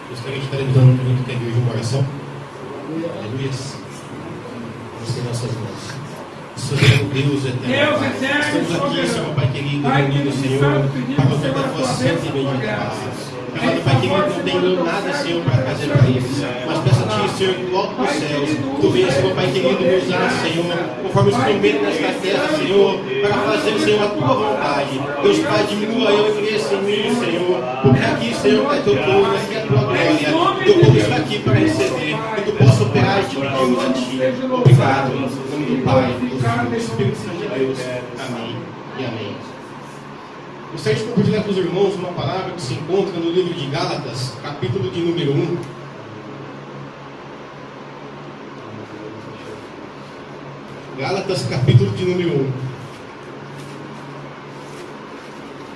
Gostaria de estar levando junto com a igreja uma oração. Aleluia. Vamos ter nossas mãos. Soberano Deus eterno, estamos aqui, Senhor Pai querido, reunidos, Senhor, para ofertar a tua santa e bendita palavra. Amado Pai querido, não tenho nada, Senhor, para trazer para eles, mas peço a Ti, Senhor, que logo dos céus, Tu venhas, Senhor Pai querido, me usar, Senhor, conforme os prometo nesta terra, Senhor, para fazer, Senhor, a Tua vontade. Deus Pai, diminua eu e cresça em mim, Senhor, porque aqui, Senhor, é Teu povo, aqui é a Tua glória, Teu povo está aqui para receber, que Tu possa operar e te pedimos a Ti. Obrigado, em nome do Pai, do Filho e do Espírito Santo de Deus. Amém e amém. Gostaria de compartilhar com os irmãos uma palavra que se encontra no livro de Gálatas, capítulo de número 1. Gálatas, capítulo de número 1.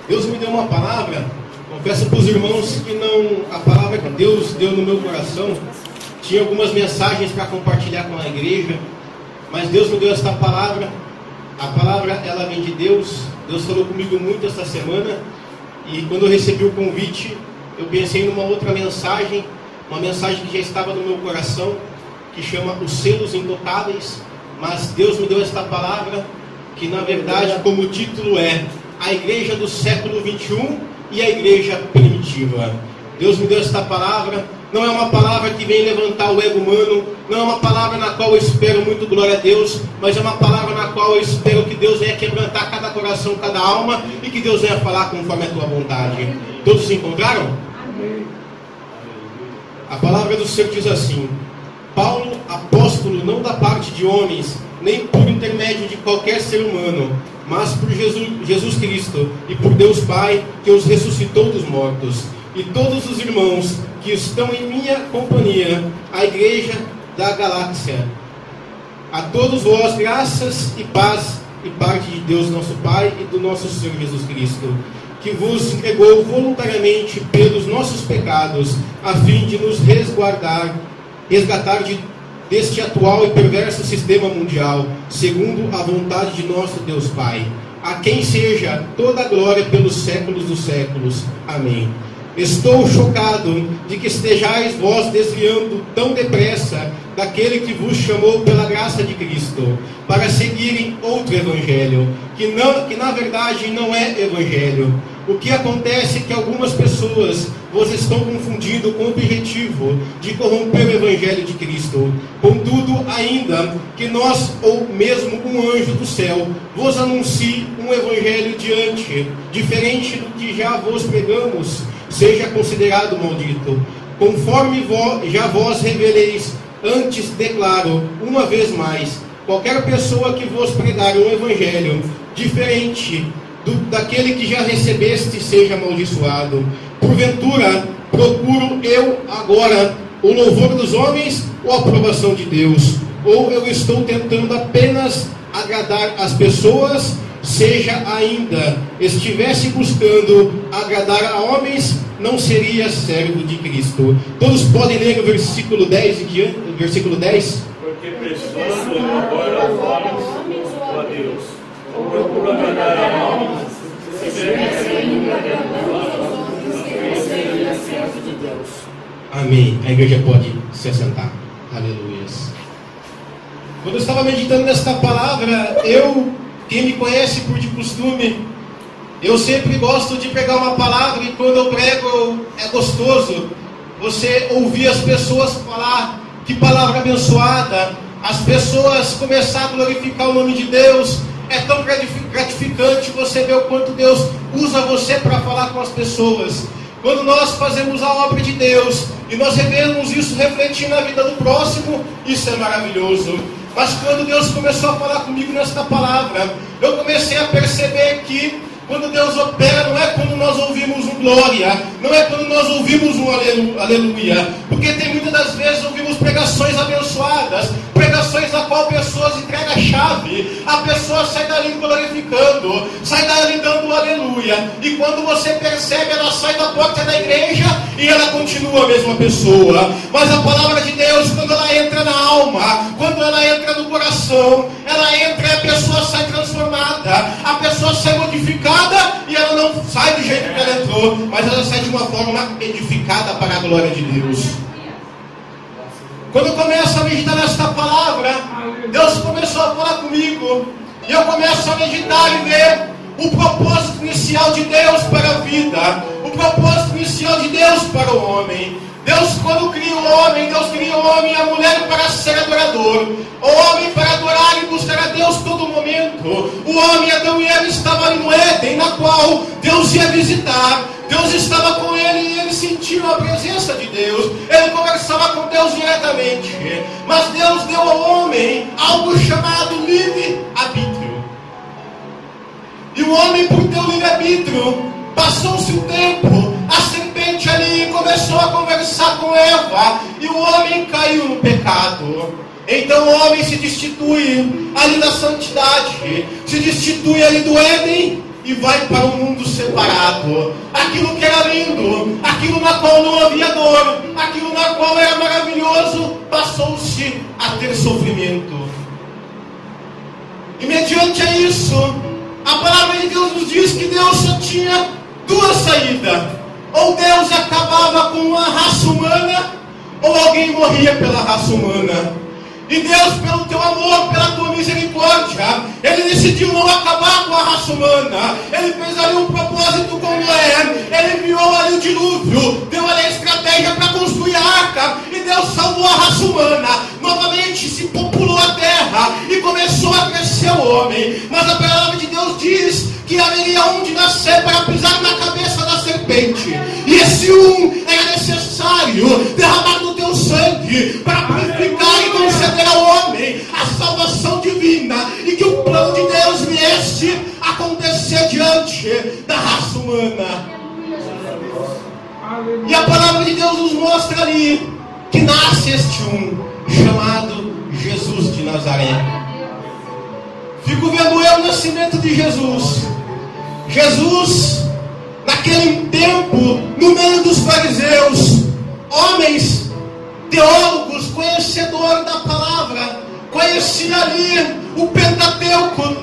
Deus me deu uma palavra, confesso para os irmãos que não, a palavra que Deus deu no meu coração, tinha algumas mensagens para compartilhar com a igreja, mas Deus me deu esta palavra. A palavra, ela vem de Deus. Deus falou comigo muito esta semana, e quando eu recebi o convite, eu pensei numa outra mensagem, uma mensagem que já estava no meu coração, que chama Os Selos Intocáveis, mas Deus me deu esta palavra, que na verdade, como o título é A Igreja do Século XXI e a Igreja Primitiva. Deus me deu esta palavra. Não é uma palavra que vem levantar o ego humano, não é uma palavra na qual eu espero muito glória a Deus, mas é uma palavra na qual eu espero que Deus venha quebrantar cada coração, cada alma, e que Deus venha falar conforme a tua vontade. Todos se encontraram? Amém. A palavra do Senhor diz assim: Paulo, apóstolo, não da parte de homens, nem por intermédio de qualquer ser humano, mas por Jesus Cristo e por Deus Pai, que os ressuscitou dos mortos, e todos os irmãos que estão em minha companhia, a igreja da galáxia. A todos vós, graças e paz e parte de Deus nosso Pai e do nosso Senhor Jesus Cristo, que vos entregou voluntariamente pelos nossos pecados, a fim de nos resgatar deste atual e perverso sistema mundial, segundo a vontade de nosso Deus Pai, a quem seja toda a glória pelos séculos dos séculos. Amém. Estou chocado de que estejais vós desviando tão depressa daquele que vos chamou pela graça de Cristo, para seguirem outro evangelho, que na verdade não é evangelho. O que acontece é que algumas pessoas vos estão confundindo com o objetivo de corromper o evangelho de Cristo. Contudo, ainda que nós, ou mesmo um anjo do céu, vos anuncie um evangelho diferente do que já vos pregamos, seja considerado maldito. Conforme já vós reveleis, antes declaro, uma vez mais, qualquer pessoa que vos pregar um evangelho diferente daquele que já recebeste, seja amaldiçoado. Porventura, procuro eu agora o louvor dos homens ou a aprovação de Deus? Ou eu estou tentando apenas agradar as pessoas? Seja ainda estivesse buscando agradar a homens, não seria servo de Cristo. Todos podem ler o versículo 10 e diante, versículo 10. Porque precisando agora aos homens ou a Deus, ou procura agradar a homens, se ainda agradando aos homens, seria servo de Deus. Amém. A igreja pode se assentar. Aleluia. Quando eu estava meditando nesta palavra, quem me conhece por de costume, eu sempre gosto de pegar uma palavra, e quando eu prego é gostoso você ouvir as pessoas falar. Que palavra abençoada! As pessoas começar a glorificar o nome de Deus. É tão gratificante você ver o quanto Deus usa você para falar com as pessoas. Quando nós fazemos a obra de Deus e nós vemos isso refletir na vida do próximo, isso é maravilhoso. Mas quando Deus começou a falar comigo nesta palavra, eu comecei a perceber que quando Deus opera, não é quando nós ouvimos um glória, não é quando nós ouvimos um aleluia, porque tem muitas das vezes ouvimos pregações abençoadas, pregações na qual pessoas entregam a chave, a pessoa sai dali glorificando, sai dali dando um aleluia, e quando você percebe, ela sai da porta da igreja e ela continua continua a mesma pessoa. Mas a palavra de Deus, quando ela entra na alma, quando ela entra no coração, ela entra e a pessoa sai transformada, a pessoa sai modificada, e ela não sai do jeito que ela entrou, mas ela sai de uma forma edificada para a glória de Deus. Quando eu começo a meditar nesta palavra, Deus começou a falar comigo, e eu começo a meditar e ver o propósito inicial de Deus para a vida, o propósito inicial de Deus para o homem. Deus, quando cria o homem, Deus cria o homem e a mulher para ser adorador, o homem para adorar e buscar a Deus todo momento. O homem, Adão e Eva, estavam ali no Éden, na qual Deus ia visitar. Deus estava com ele e ele sentiu a presença de Deus. Ele conversava com Deus diretamente. Mas Deus deu ao homem algo chamado livre-arbítrio. E o homem, por ter o livre-arbítrio, passou-se o tempo, a serpente ali começou a conversar com Eva, e o homem caiu no pecado. Então o homem se destitui ali da santidade, se destitui ali do Éden e vai para um mundo separado. Aquilo que era lindo, aquilo na qual não havia dor, aquilo na qual era maravilhoso, passou-se a ter sofrimento. E mediante a isso, a palavra de Deus nos diz que Deus só tinha duas saídas: ou Deus acabava com a raça humana, ou alguém morria pela raça humana. E Deus, pelo teu amor, pela tua misericórdia, Ele decidiu não acabar com a raça humana. Ele fez ali um propósito com Noé. Ele enviou ali o dilúvio, deu ali a estratégia para construir a arca, e Deus salvou a raça humana. Novamente se populou a terra e começou a crescer o homem. Mas a palavra de Deus diz que haveria um de nascer para pisar na cabeça da serpente. E esse um era necessário derramar do teu sangue para purificar e conceder ao homem a salvação divina, e que o plano de Deus viesse acontecer diante da raça humana. E a palavra de Deus nos mostra ali que nasce este um, chamado Jesus de Nazaré. Fico vendo eu o nascimento de Jesus. Jesus, naquele tempo, no meio dos fariseus, homens, teólogos, conhecedores da palavra, conhecia ali o Pentateuco,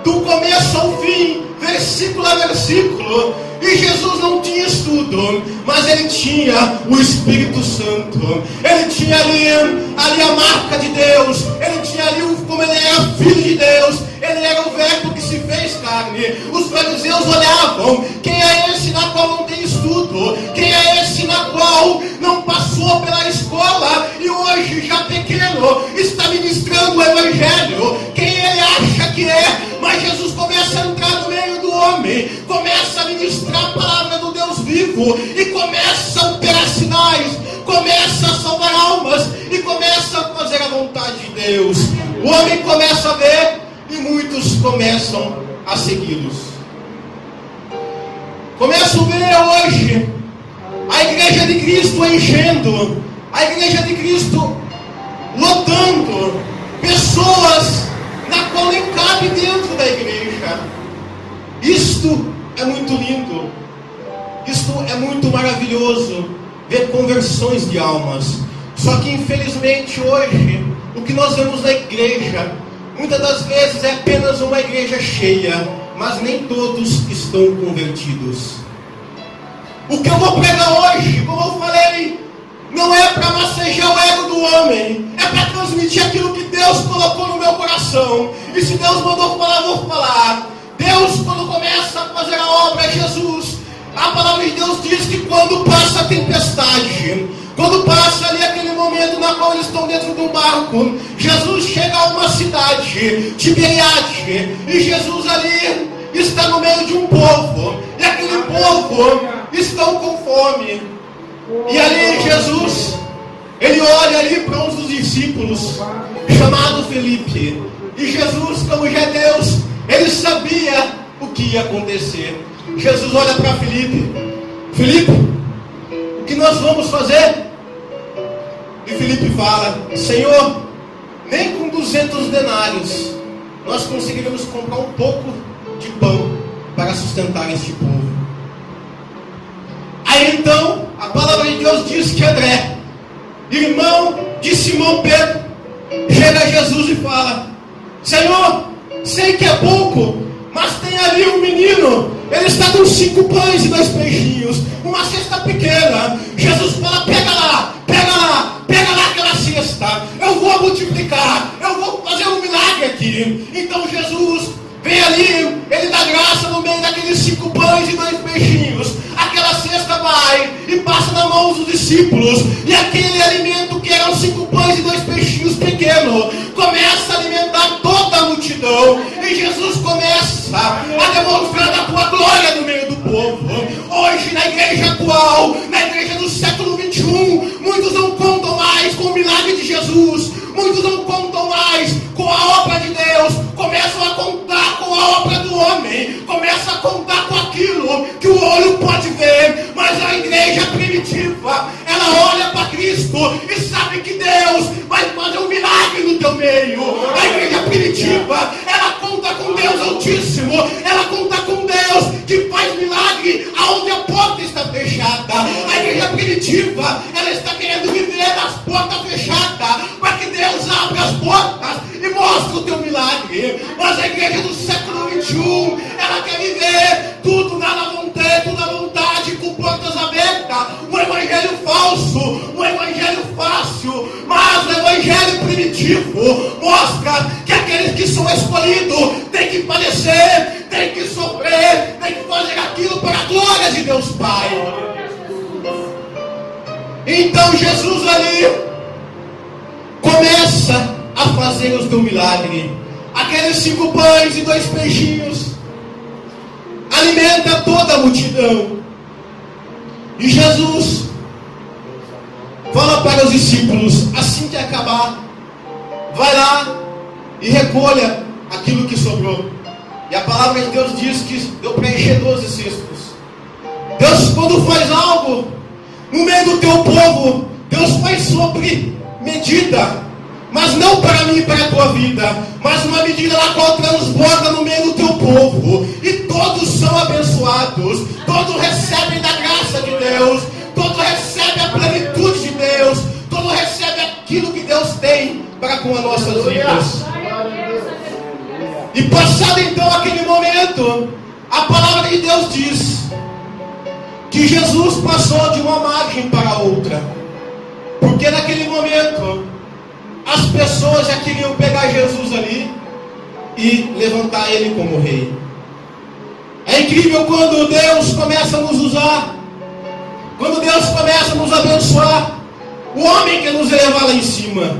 do começo ao fim, versículo a versículo. E Jesus não tinha estudo, mas ele tinha o Espírito Santo. Ele tinha ali a marca de Deus. Ele tinha ali, como ele era filho de Deus, ele era o verbo que se fez carne. Os fariseus olhavam: quem é esse na qual não tem estudo? Quem é esse na qual não passou pela escola e hoje, já pequeno, está ministrando o Evangelho? Quem ele acha que é? Mas Jesus começa a entrar no meio do homem, começa a ministrar a palavra do Deus vivo, e começa a operar sinais, começa a salvar almas, e começa a fazer a vontade de Deus. O homem começa a ver, e muitos começam a segui-los. Começo a ver hoje a igreja de Cristo enchendo, a igreja de Cristo lotando, pessoas na qual nem cabe dentro da igreja. Isto é muito lindo, isto é muito maravilhoso, ver conversões de almas. Só que infelizmente hoje, o que nós vemos na igreja, muitas das vezes é apenas uma igreja cheia, mas nem todos estão convertidos. O que eu vou pregar hoje, como eu falei, não é para massagear o ego do homem, é para transmitir aquilo que Deus colocou no meu coração. E se Deus mandou falar, eu vou falar. Deus, quando começa a fazer a obra, Jesus, a palavra de Deus diz que quando passa a tempestade, quando passa ali aquele momento na qual eles estão dentro do barco, Jesus chega a uma cidade, Tiberiade, e Jesus ali está no meio de um povo, e aquele povo estão com fome. E ali Jesus, ele olha ali para um dos discípulos, chamado Felipe. E Jesus, como já é Deus, ele sabia o que ia acontecer. Jesus olha para Felipe: Felipe, o que nós vamos fazer? E Felipe fala: Senhor, nem com 200 denários nós conseguiremos comprar um pouco de pão para sustentar este povo. Aí então, a palavra de de André, irmão de Simão Pedro, chega a Jesus e fala: Senhor, sei que é pouco, mas tem ali um menino, ele está com 5 pães e 2 peixinhos, uma cesta pequena. Jesus fala: pega lá aquela cesta, eu vou multiplicar, eu vou fazer um milagre aqui. Então Jesus vem ali, ele dá graça no meio daqueles 5 pães e 2 peixinhos. Aquela cesta vai e passa na mão dos discípulos, e aquele alimento que eram 5 pães e 2 peixinhos pequenos começa a alimentar toda a multidão, e Jesus começa a demonstrar a tua glória no meio do povo. Hoje na igreja atual, na igreja do século 21, muitos não contam mais com o milagre de Jesus, muitos não contam mais com a obra de Deus, começam a contar com a obra do homem, começam a contar com aquilo que o olho pode ver. Mas a igreja primitiva, ela olha para Cristo e sabe que Deus vai fazer um milagre no teu meio. A igreja primitiva, ela conta com Deus Altíssimo, ela conta com Deus que faz milagre aonde a porta está fechada. A igreja primitiva, ela está querendo viver nas portas fechadas, para que Deus abra as portas e mostre o teu milagre. Mas a igreja do século 21, ela quer viver tudo na vontade, com portas abertas. Um evangelho falso, um evangelho fácil. Mas o evangelho primitivo mostra que aqueles que são escolhidos têm que padecer, têm que sofrer, têm que fazer aquilo para a glória de Deus Pai. Então Jesus ali começa a fazer o teu milagre. Aqueles 5 pães e 2 peixinhos alimenta toda a multidão. E Jesus fala para os discípulos: assim que acabar, vai lá e recolha aquilo que sobrou. E a palavra de Deus diz que deu para encher 12 cestos. Deus, quando faz algo no meio do teu povo, Deus faz sobre medida, mas não para mim e para a tua vida, mas uma medida na qual transborda no meio do teu povo, e todos são abençoados, todos recebem da graça de Deus, todos recebem a plenitude de Deus, todos recebem aquilo que Deus tem para com as nossas vidas. E passado então aquele momento, a palavra de Deus diz que Jesus passou de uma margem para outra, porque naquele momento as pessoas já queriam pegar Jesus ali e levantar ele como rei. É incrível quando Deus começa a nos usar, quando Deus começa a nos abençoar. O homem quer nos elevar lá em cima.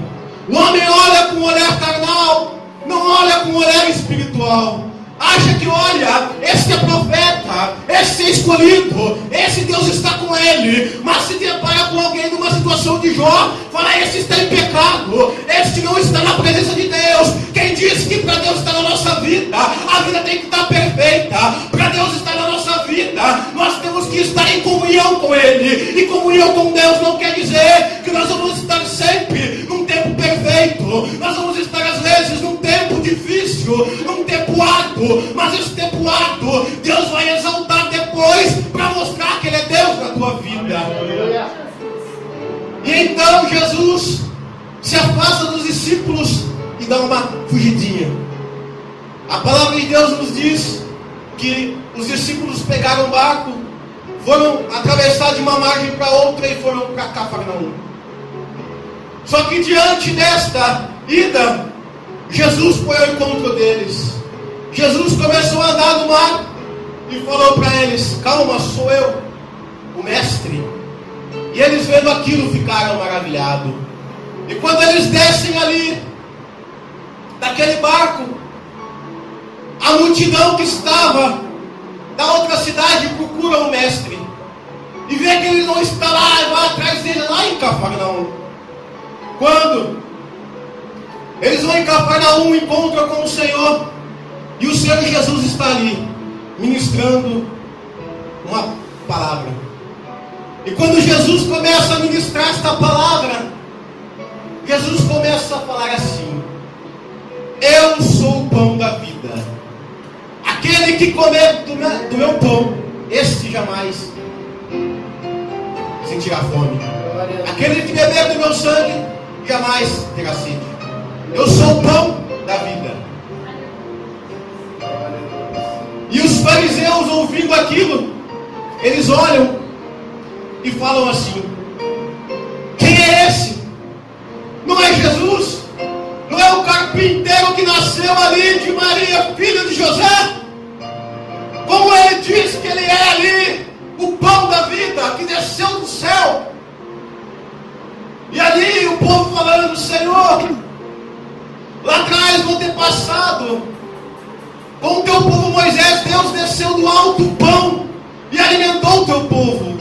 O homem olha com um olhar carnal, não olha com um olhar espiritual. Acha que, olha, esse é profeta, esse é escolhido, esse Deus está com ele. Mas se depara com alguém numa situação de Jó, fala: esse está em pecado, esse não está na presença de Deus. Quem disse que para Deus estar na nossa vida, a vida tem que estar perfeita? Para Deus estar na nossa vida, nós temos que estar em comunhão com Ele. E comunhão com Deus não quer dizer que nós vamos estar sempre num tempo perfeito. Nós vamos estar às vezes num tempo difícil, num tempo árduo. Mas esse tempo árduo, Deus vai exaltar depois para mostrar que Ele é Deus na tua vida. E então Jesus se afasta dos discípulos e dá uma fugidinha. A palavra de Deus nos diz que os discípulos pegaram um barco, foram atravessar de uma margem para outra e foram para Cafarnaum. Só que diante desta ida, Jesus foi ao encontro deles. Jesus começou a andar no mar e falou para eles: calma, sou eu, o mestre. E eles, vendo aquilo, ficaram maravilhados. E quando eles descem ali daquele barco, a multidão que estava da outra cidade procura o mestre e vê que ele não está lá, e vai atrás dele lá em Cafarnaum. Quando eles vão em Cafarnaum, encontram com o Senhor, e o Senhor Jesus está ali ministrando uma palavra. E quando Jesus começa a ministrar esta palavra, Jesus começa a falar assim: eu sou o pão da vida. Aquele que comer do meu pão, este jamais sentirá fome. Aquele que beber do meu sangue jamais terá sede. Eu sou o pão da vida. E os fariseus, ouvindo aquilo, eles olham e falam assim: quem é esse? Não é Jesus? Não é o carpinteiro que nasceu ali de Maria, filha de José? Como ele diz que ele é ali o pão da vida, que desceu do céu? E ali o povo falando: Senhor, lá atrás, no antepassado, com o teu povo Moisés, Deus desceu do alto o pão e alimentou o teu povo.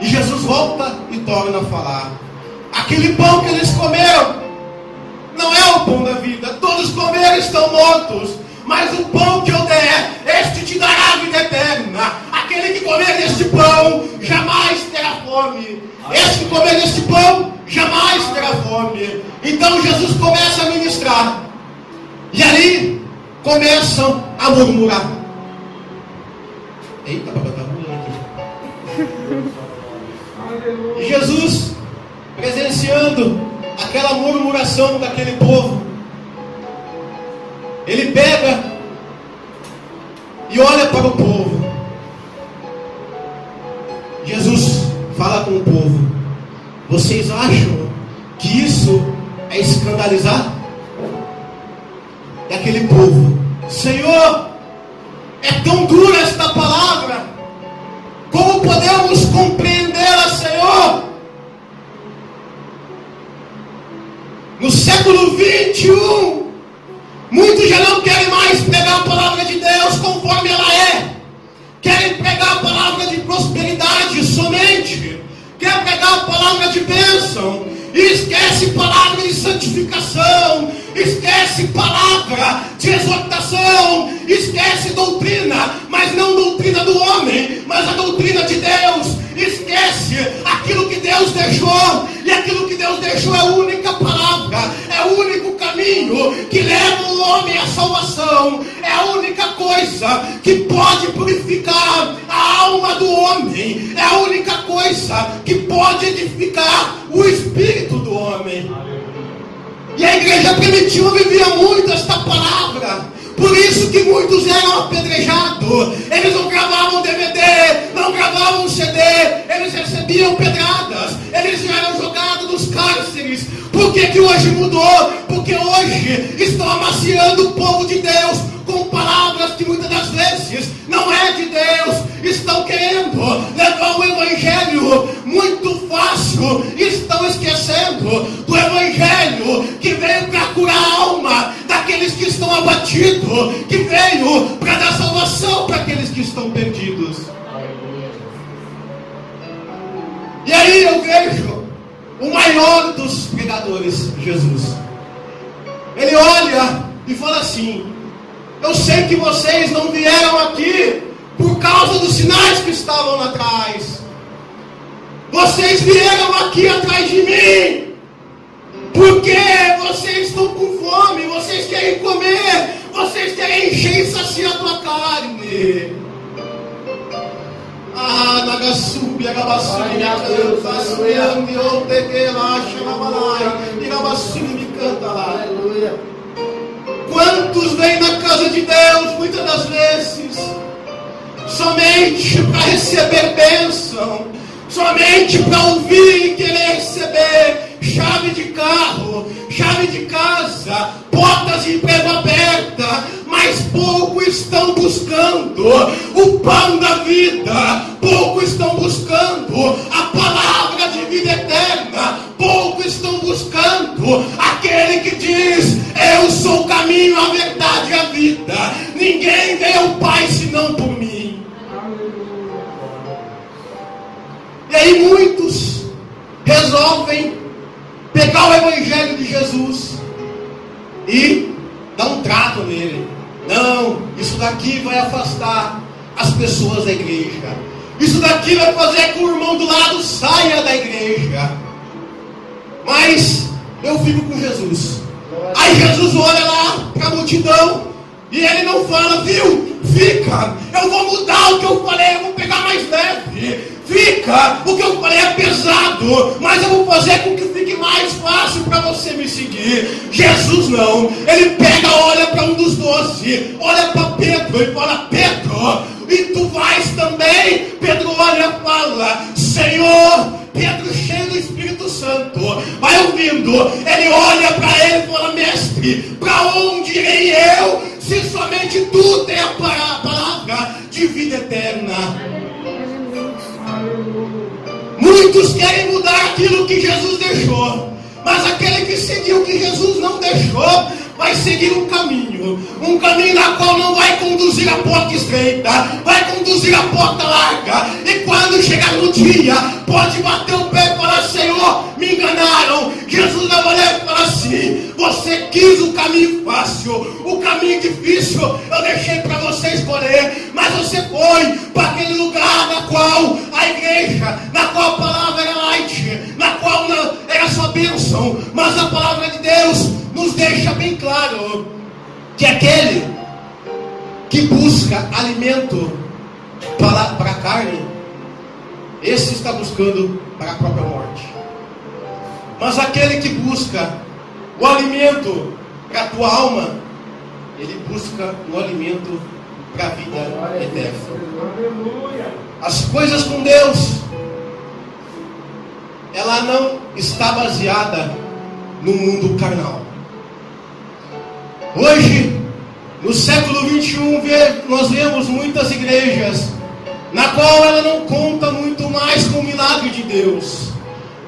E Jesus volta e torna a falar: aquele pão que eles comeram não é o pão da vida. Todos comeram e estão mortos. Mas o pão que eu der, este te dará a vida eterna. Aquele que comer deste pão jamais terá fome. Este que comer deste pão jamais terá fome. Então Jesus começa a ministrar. E ali começam a murmurar. Eita, papai, tá murmurando aqui. E Jesus, presenciando aquela murmuração daquele povo, ele pega e olha para o povo. Jesus fala com o povo: vocês acham que isso é escandalizar? E aquele povo: Senhor, é tão dura esta palavra, como podemos compreendê-la, Senhor? No século 21, muitos já não querem mais pregar a palavra de Deus conforme ela é. Querem pregar a palavra de prosperidade somente. Querem pregar a palavra de bênção. E esquece palavra de santificação. Esquece palavra de exortação. Esquece doutrina. Mas não doutrina do homem, mas a doutrina de Deus. Esquece aquilo que Deus deixou. E aquilo que Deus deixou é a única palavra. É o único caminho que leva o homem à salvação. É a única coisa que pode purificar a alma do homem. É a única coisa que pode edificar o espírito do homem. E a igreja primitiva vivia muito esta palavra. Por isso que muitos eram apedrejados. Eles não gravavam DVD, não gravavam CD. Eles recebiam pedradas. Eles eram jogados nos cárceres. Por que hoje mudou? Porque hoje estão amaciando o povo de Deus com palavras que muitas das vezes não é de Deus. Estão querendo levar o evangelho muito fácil. Estão esquecendo do evangelho que veio para curar a alma daqueles que estão abatidos, que veio para dar salvação para aqueles que estão perdidos. E aí eu vejo o maior dos pregadores, Jesus. Ele olha e fala assim: eu sei que vocês não vieram aqui por causa dos sinais que estavam lá atrás. Vocês vieram aqui atrás de mim porque vocês estão com fome, vocês querem comer, vocês querem encher e saciar a tua carne. Ah, Nagassubi, Agabassubi, Canta, eu peguei lá, Xalabalai, Agabassubi, canta lá. Quantos vêm na casa de Deus, muitas das vezes, somente para receber bênção, somente para ouvir e querer receber chave de carro, chave de casa, portas de emprego aberta, mas pouco estão buscando o pão da vida, pouco estão buscando a palavra de vida eterna, pouco estão buscando aquele que diz: eu sou o caminho, a verdade e a vida, ninguém vê o Pai senão por mim. E aí muitos resolvem pegar o evangelho de Jesus e dar um trato nele. Não, isso daqui vai afastar as pessoas da igreja. Isso daqui vai fazer com que o irmão do lado saia da igreja. Mas eu fico com Jesus. Aí Jesus olha lá para a multidão e ele não fala: viu, fica, eu vou mudar o que eu falei, eu vou pegar mais leve. o que eu falei é pesado, mas eu vou fazer com que fique mais fácil para você me seguir. Jesus não, ele pega, olha para um dos 12, olha para Pedro e fala: Pedro, e tu vais também? Pedro olha e fala: Senhor. Pedro, cheio do Espírito Santo, vai ouvindo, ele olha para ele e fala: Mestre, para onde irei eu, se somente tu tem a palavra de vida eterna? Muitos querem mudar aquilo que Jesus deixou, mas aquele que seguiu o que Jesus não deixou, vai seguir um caminho na qual não vai conduzir a porta estreita, vai conduzir a porta larga, e quando chegar no dia, pode bater o pé e falar: Senhor, me enganaram. Jesus vai olhar e falar assim: você quis o caminho fácil, o caminho difícil eu deixei para você escolher, mas você foi para aquele lugar na qual a igreja, na qual a palavra era light, na qual não era só bênção, mas a palavra de Deus nos deixa bem claro que aquele que busca alimento para a carne, esse está buscando para a própria morte. Mas aquele que busca o alimento para a tua alma, ele busca o alimento para a vida eterna. As coisas com Deus, ela não está baseada no mundo carnal. Hoje, no século 21, nós vemos muitas igrejas na qual ela não conta muito mais com o milagre de Deus.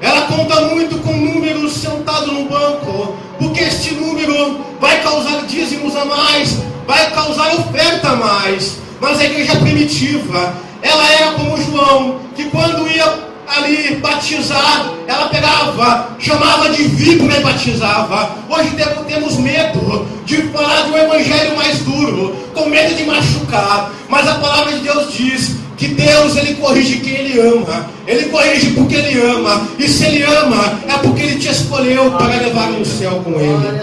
Ela conta muito com números sentados no banco, porque este número vai causar dízimos a mais, vai causar oferta a mais. Mas a igreja primitiva, ela era como João, que quando ia ali batizar, ela pegava, chamava de víbora e batizava. Hoje temos medo de falar de um evangelho mais duro, com medo de machucar, mas a palavra de Deus diz que Deus, ele corrige quem ele ama, ele corrige porque ele ama, e se ele ama, é porque ele te escolheu para levar no céu com ele.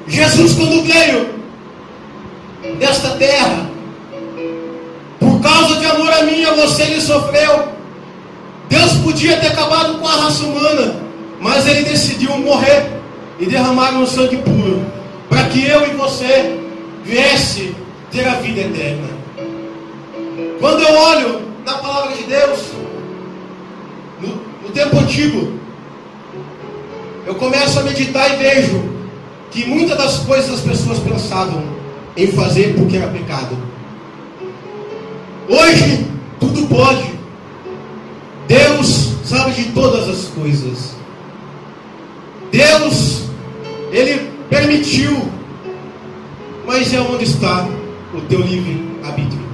Jesus, quando veio desta terra, por causa de amor a mim e a você, ele sofreu. Deus podia ter acabado com a raça humana, mas ele decidiu morrer e derramar um sangue puro, para que eu e você viesse ter a vida eterna. Quando eu olho na palavra de Deus, no tempo antigo, eu começo a meditar e vejo que muitas das coisas as pessoas pensavam em fazer porque era pecado. Hoje, tudo pode. Deus sabe de todas as coisas. Deus, ele permitiu. Mas é onde está o teu livre-arbítrio?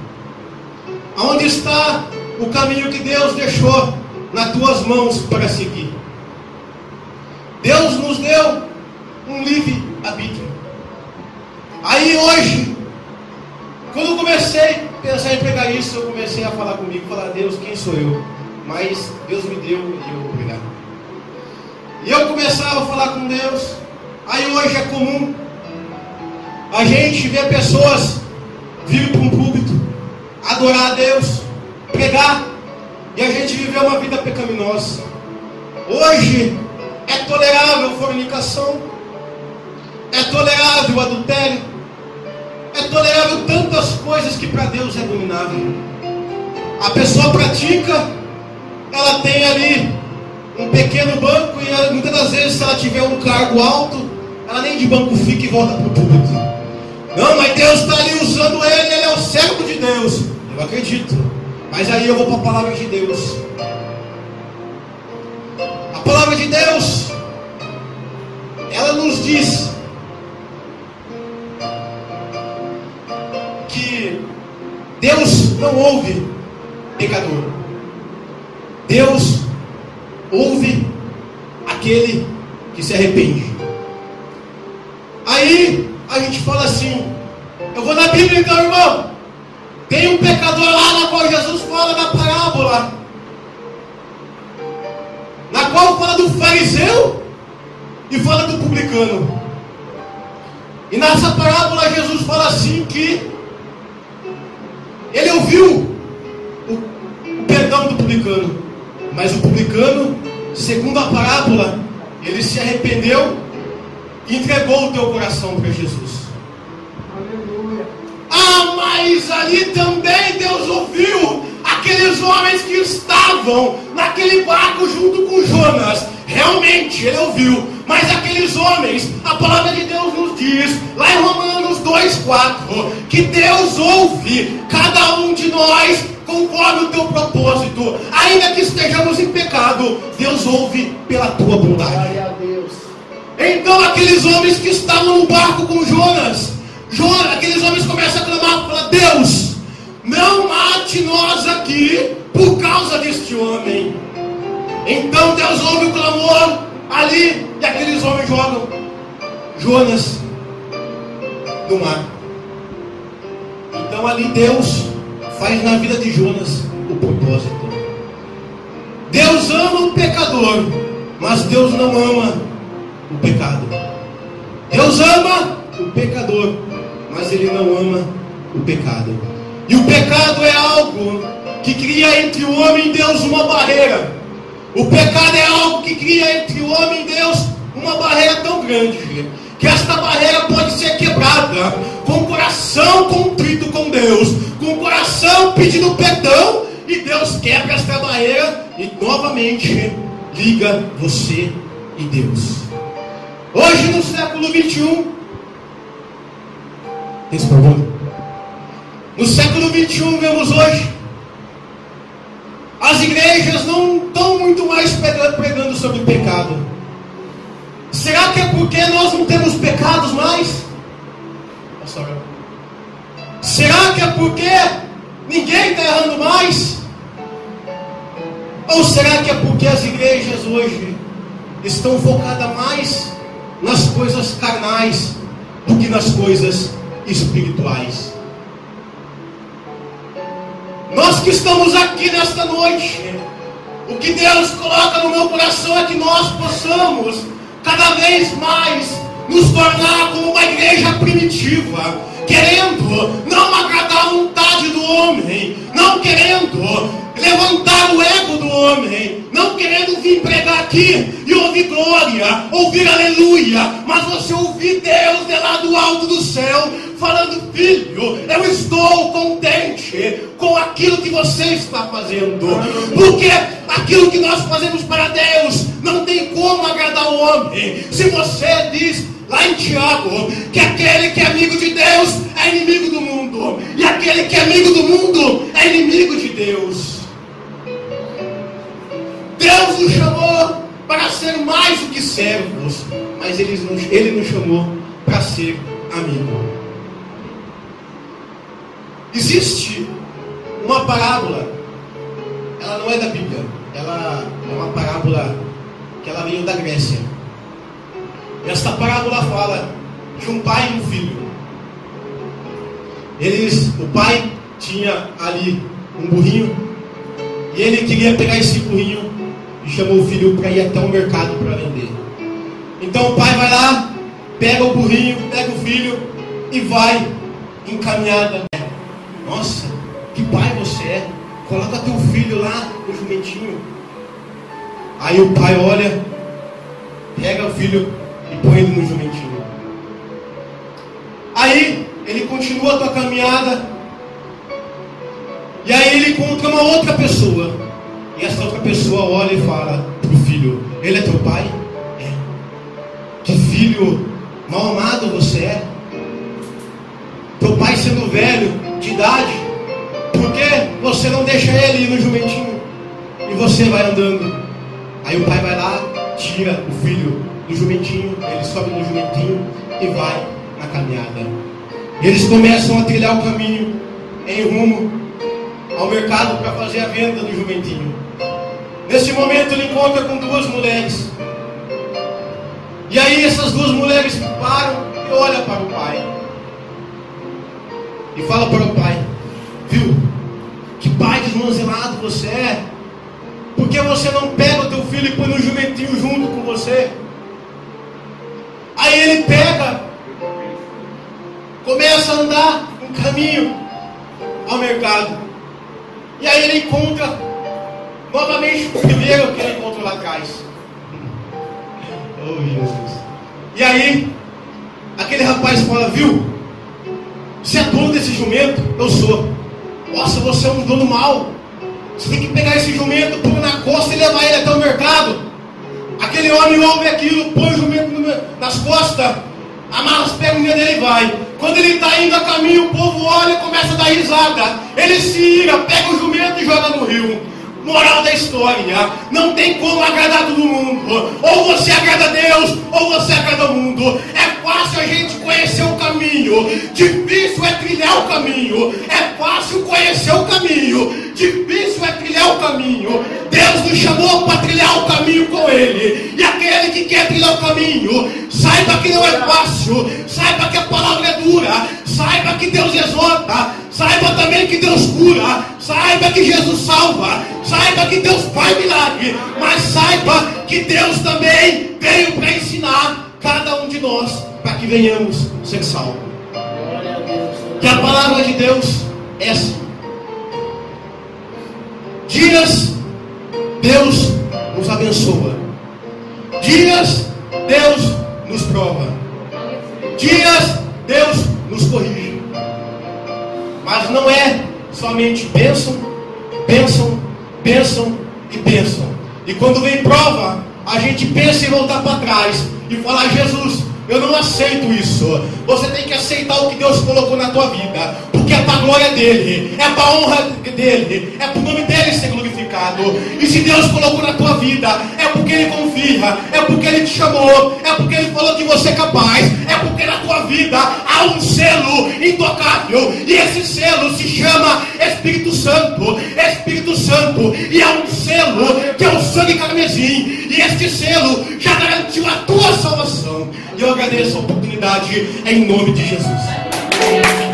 Aonde está o caminho que Deus deixou nas tuas mãos para seguir? Deus nos deu um livre-arbítrio. Aí hoje, quando eu comecei a pensar em pegar isso, eu comecei a falar comigo, falar: Deus, quem sou eu? Mas Deus me deu e eu vou pegar. E eu começava a falar com Deus. Aí hoje é comum a gente ver pessoas vir para um púlpito, adorar a Deus, pregar, e a gente viver uma vida pecaminosa. Hoje é tolerável fornicação, é tolerável adultério, é tolerável tantas coisas que para Deus é abominável. A pessoa pratica, ela tem ali um pequeno banco, e muitas das vezes, se ela tiver um cargo alto, ela nem de banco fica e volta para o púlpito. Não, mas Deus está ali usando ele é o servo de Deus. Eu acredito, mas aí eu vou para a palavra de Deus. A palavra de Deus, ela nos diz que Deus não ouve pecador. Deus ouve aquele que se arrepende. Aí a gente fala assim: eu vou na Bíblia então, irmão. Tem um pecador lá na qual Jesus fala da parábola, na qual fala do fariseu e fala do publicano. E nessa parábola Jesus fala assim que ele ouviu publicano. Mas o publicano, segundo a parábola, ele se arrependeu e entregou o teu coração para Jesus. Aleluia. Ah, mas ali também Deus ouviu aqueles homens que estavam naquele barco junto com Jonas. Realmente ele ouviu. Mas aqueles homens, a palavra de Deus nos diz, lá em Romanos 2,4, que Deus ouve cada um de nós conforme o teu propósito. Ainda que estejamos em pecado, Deus ouve pela tua bondade. Glória a Deus. Então aqueles homens que estavam no barco com Jonas, aqueles homens começam a clamar, falar: Deus, não mate nós aqui por causa deste homem. Então Deus ouve o clamor ali, e aqueles homens jogam Jonas no mar. Então ali Deus faz na vida de Jonas o propósito. Deus ama o pecador, mas Deus não ama o pecado. Deus ama o pecador, mas Ele não ama o pecado. E o pecado é algo que cria entre o homem e Deus uma barreira. O pecado é algo que cria entre o homem e Deus uma barreira tão grande que esta barreira pode ser quebrada com o coração contrito com Deus, com o coração pedindo perdão, e Deus quebra esta barreira e novamente liga você e Deus. Hoje no século 21, esse problema. No século 21 vemos hoje as igrejas não estão muito mais pregando sobre pecado. Será que é porque nós não temos pecados mais? Será que é porque ninguém está errando mais? Ou será que é porque as igrejas hoje estão focadas mais nas coisas carnais do que nas coisas espirituais? Nós que estamos aqui nesta noite, o que Deus coloca no meu coração é que nós possamos cada vez mais nos tornar como uma igreja primitiva, querendo não agradar a vontade do homem, não querendo levantar o ego do homem, não querendo vir pregar aqui e ouvir glória, ouvir aleluia, mas você ouvir Deus de lá do alto do céu falando: filho, eu estou contente com aquilo que você está fazendo, porque aquilo que nós fazemos para Deus não tem como agradar o homem. Se você diz lá em Tiago que aquele que é amigo de Deus é inimigo do mundo, e aquele que é amigo do mundo é inimigo de Deus. Deus nos chamou para ser mais do que servos, mas Ele nos chamou para ser amigo. Existe uma parábola, ela não é da Bíblia, ela é uma parábola que ela veio da Grécia. E esta parábola fala de um pai e um filho. O pai tinha ali um burrinho, e ele queria pegar esse burrinho e chamou o filho para ir até o mercado para vender. Então o pai vai lá, pega o burrinho, pega o filho e vai encaminhada. Nossa, que pai você é, coloca teu filho lá no jumentinho. Aí o pai olha, pega o filho e põe ele no jumentinho. Aí ele continua a tua caminhada, e aí ele encontra uma outra pessoa, e essa outra pessoa olha e fala pro filho: ele é teu pai? É. Que filho mal amado você é. Teu pai sendo velho de idade, por que você não deixa ele ir no jumentinho e você vai andando? Aí o pai vai lá, tira o filho do jumentinho, ele sobe no jumentinho e vai na caminhada. Eles começam a trilhar o caminho em rumo ao mercado para fazer a venda do jumentinho. Nesse momento ele encontra com duas mulheres, e aí essas duas mulheres param e olham para o pai e fala para o pai: viu, que pai desmanzelado você é, por que você não pega o teu filho e põe no jumentinho junto com você? Aí ele pega, começa a andar um caminho ao mercado, e aí ele encontra novamente primeiro que ele encontrou lá atrás. Oh, Jesus. E aí, aquele rapaz fala, viu? Você é dono desse jumento? Eu sou. Nossa, você é um dono mau. Você tem que pegar esse jumento, pôr na costa e levar ele até o mercado. Aquele homem ouve aquilo, põe o jumento nas costas, amarra as perninhas dele e vai. Quando ele está indo a caminho, o povo olha e começa a dar risada. Ele se ira, pega o jumento e joga no rio. Moral da história, não tem como agradar todo mundo. Ou você agrada a Deus, ou você agrada o mundo. É fácil a gente conhecer o caminho, difícil é trilhar o caminho. É fácil conhecer o caminho, difícil é trilhar o caminho. Deus nos chamou para trilhar o caminho com Ele. E aquele que quer trilhar o caminho, saiba que não é fácil, saiba que a palavra é dura, saiba que Deus exorta, saiba também que Deus cura, saiba que Jesus salva, saiba que Deus faz milagre, mas saiba que Deus também veio para ensinar cada um de nós, para que venhamos ser salvos. Que a palavra de Deus é assim. Dias Deus nos abençoa, dias Deus nos prova, dias Deus nos corrige. Mas não é somente bênção, bênção, bênção e bênção. E quando vem prova, a gente pensa em voltar para trás e falar, Jesus, eu não aceito isso. Você tem que aceitar o que Deus colocou na tua vida, porque é para a glória dele, é para a honra dele, é para o nome dele ser glorificado. E se Deus colocou na tua vida, é porque ele confia, é porque ele te chamou, é porque ele falou que você é capaz, é porque na tua vida há um selo intocável, e esse selo se chama Espírito Santo. Espírito Santo, e há um selo que é o sangue carmesim, e este selo já garantiu a tua salvação. E eu agradeço a oportunidade em nome de Jesus.